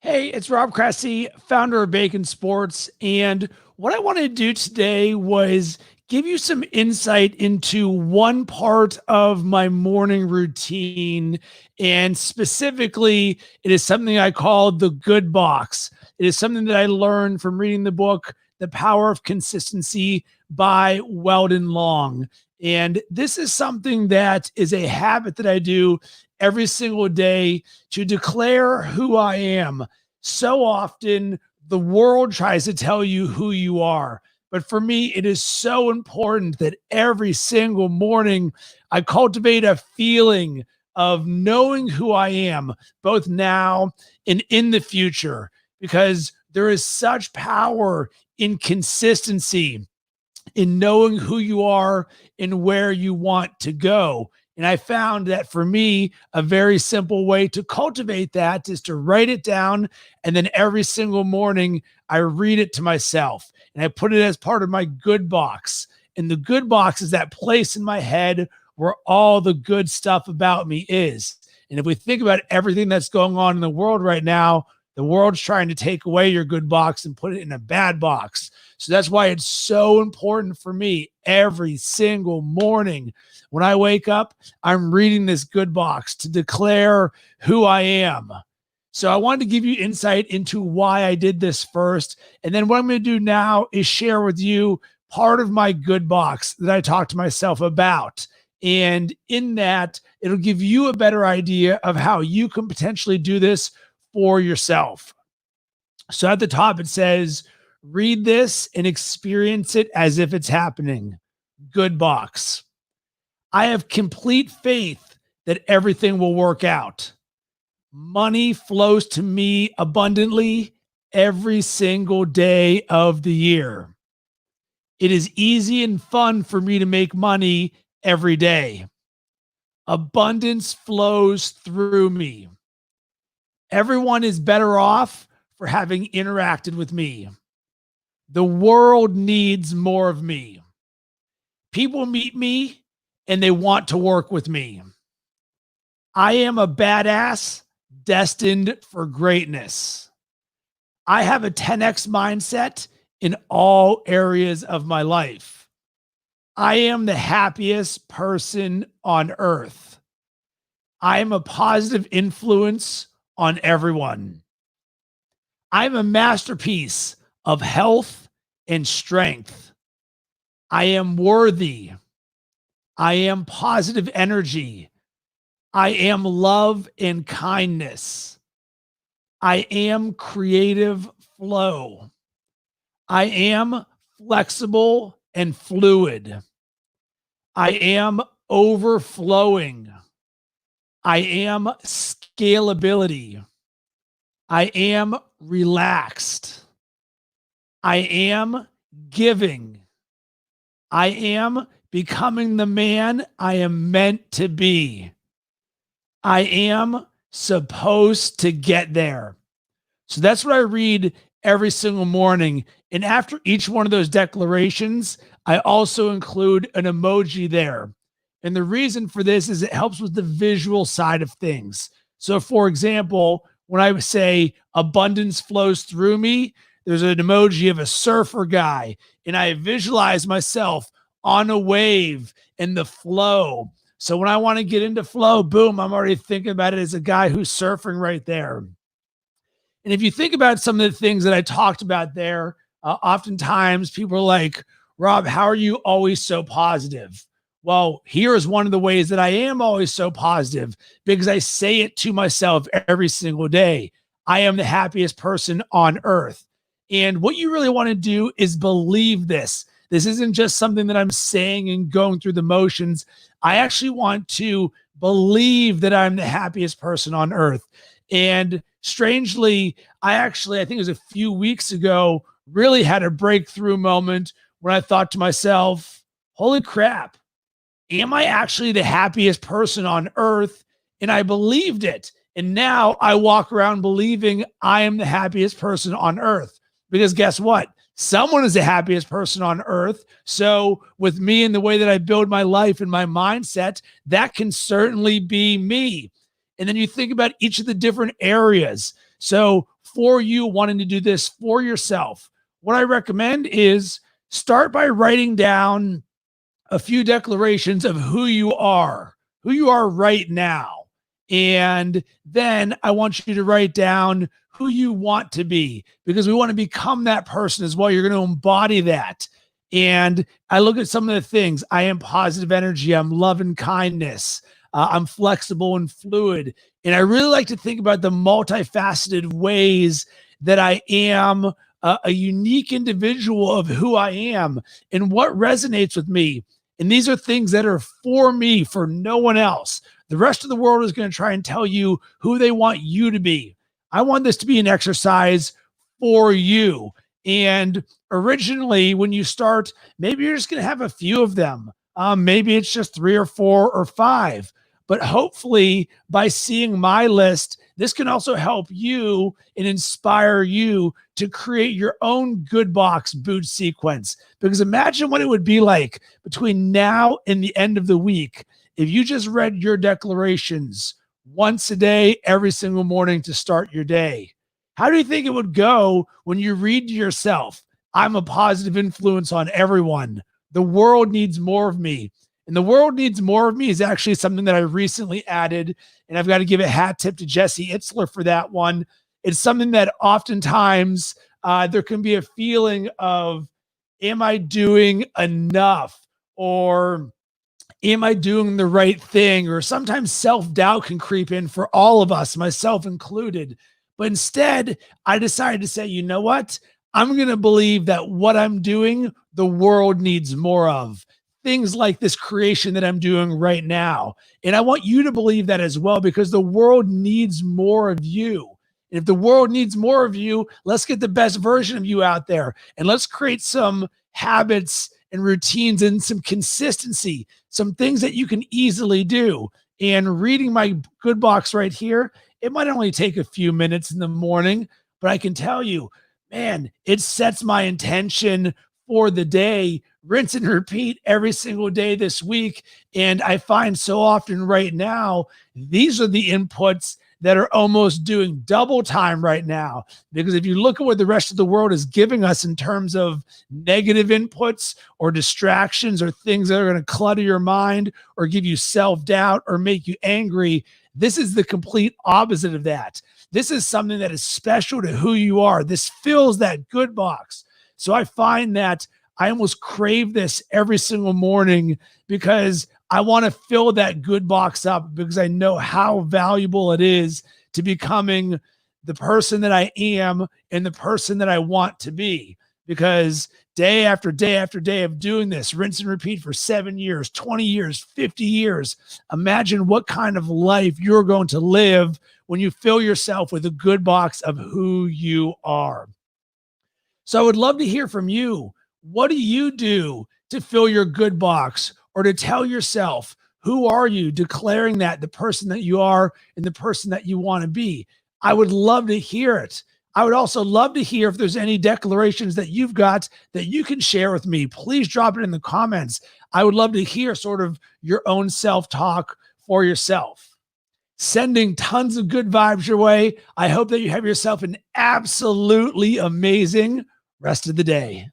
Hey, it's Rob Cressy, founder of Bacon Sports. And what I wanted to do today was give you some insight into one part of my morning routine. And specifically, it is something I call the good box. It is something that I learned from reading the book, The Power of Consistency by Weldon Long. And this is something that is a habit that I do every single day to declare who I am. So often, the world tries to tell you who you are. But for me, it is so important that every single morning I cultivate a feeling of knowing who I am, both now and in the future, because there is such power in consistency, in knowing who you are and where you want to go. And I found that for me, a very simple way to cultivate that is to write it down. And then every single morning, I read it to myself and I put it as part of my good box. And the good box is that place in my head where all the good stuff about me is. And if we think about everything that's going on in the world right now, the world's trying to take away your good box and put it in a bad box. So that's why it's so important for me every single morning when I wake up, I'm reading this good box to declare who I am. So I wanted to give you insight into why I did this first. And then what I'm going to do now is share with you part of my good box that I talked to myself about. And in that, it'll give you a better idea of how you can potentially do this for yourself. So at the top, it says, read this and experience it as if it's happening. Good box. I have complete faith that everything will work out. Money flows to me abundantly every single day of the year. It is easy and fun for me to make money every day. Abundance flows through me. Everyone is better off for having interacted with me. The world needs more of me. People meet me and they want to work with me. I am a badass destined for greatness. I have a 10x mindset in all areas of my life. I am the happiest person on earth. I am a positive influence on everyone. I'm a masterpiece of health and strength. I am worthy. I am positive energy. I am love and kindness. I am creative flow. I am flexible and fluid. I am overflowing. I am scalability. I am relaxed. I am giving. I am becoming the man I am meant to be. I am supposed to get there. So that's what I read every single morning. And after each one of those declarations, I also include an emoji there. And the reason for this is it helps with the visual side of things. So, for example, when I say abundance flows through me, there's an emoji of a surfer guy, and I visualize myself on a wave in the flow. So when I want to get into flow, boom, I'm already thinking about it as a guy who's surfing right there. And if you think about some of the things that I talked about there, oftentimes people are like, Rob, how are you always so positive? Well, here is one of the ways that I am always so positive because I say it to myself every single day. I am the happiest person on earth. And what you really want to do is believe this. This isn't just something that I'm saying and going through the motions. I actually want to believe that I'm the happiest person on earth. And strangely, I think it was a few weeks ago, really had a breakthrough moment when I thought to myself, holy crap, am I actually the happiest person on earth? And I believed it. And now I walk around believing I am the happiest person on earth. Because guess what? Someone is the happiest person on earth. So with me and the way that I build my life and my mindset, that can certainly be me. And then you think about each of the different areas. So for you, wanting to do this for yourself, what I recommend is start by writing down a few declarations of who you are right now. And then I want you to write down who you want to be, because we want to become that person as well. You're going to embody that. And I look at some of the things. I am positive energy. I'm love and kindness. I'm flexible and fluid. And I really like to think about the multifaceted ways that I am a unique individual of who I am and what resonates with me. And these are things that are for me, for no one else. The rest of the world is going to try and tell you who they want you to be. I want this to be an exercise for you. And originally, when you start, maybe you're just going to have a few of them. Maybe it's just 3 or 4 or 5. But hopefully, by seeing my list, this can also help you and inspire you to create your own good box boot sequence. Because imagine what it would be like between now and the end of the week if you just read your declarations once a day, every single morning to start your day. How do you think it would go when you read to yourself, I'm a positive influence on everyone. The world needs more of me. And the world needs more of me is actually something that I recently added. And I've got to give a hat tip to Jesse Itzler for that one. It's something that oftentimes there can be a feeling of, am I doing enough? Or am I doing the right thing? Or sometimes self-doubt can creep in for all of us, myself included. But instead, I decided to say, you know what? I'm going to believe that what I'm doing, the world needs more of. Things like this creation that I'm doing right now. And I want you to believe that as well, because the world needs more of you. And if the world needs more of you, let's get the best version of you out there. And let's create some habits and routines and some consistency, some things that you can easily do. And reading my good box right here, it might only take a few minutes in the morning, but I can tell you, man, it sets my intention for the day, rinse and repeat every single day this week. And I find so often right now, these are the inputs that are almost doing double time right now. Because if you look at what the rest of the world is giving us in terms of negative inputs or distractions or things that are going to clutter your mind or give you self-doubt or make you angry, this is the complete opposite of that. This is something that is special to who you are. This fills that good box. So I find that I almost crave this every single morning because I want to fill that good box up, because I know how valuable it is to becoming the person that I am and the person that I want to be. Because day after day after day of doing this, rinse and repeat for 7 years, 20 years, 50 years, imagine what kind of life you're going to live when you fill yourself with a good box of who you are. So I would love to hear from you. What do you do to fill your good box, or to tell yourself, who are you, declaring that the person that you are and the person that you want to be? I would love to hear it. I would also love to hear if there's any declarations that you've got that you can share with me. Please drop it in the comments. I would love to hear sort of your own self-talk for yourself. Sending tons of good vibes your way. I hope that you have yourself an absolutely amazing rest of the day.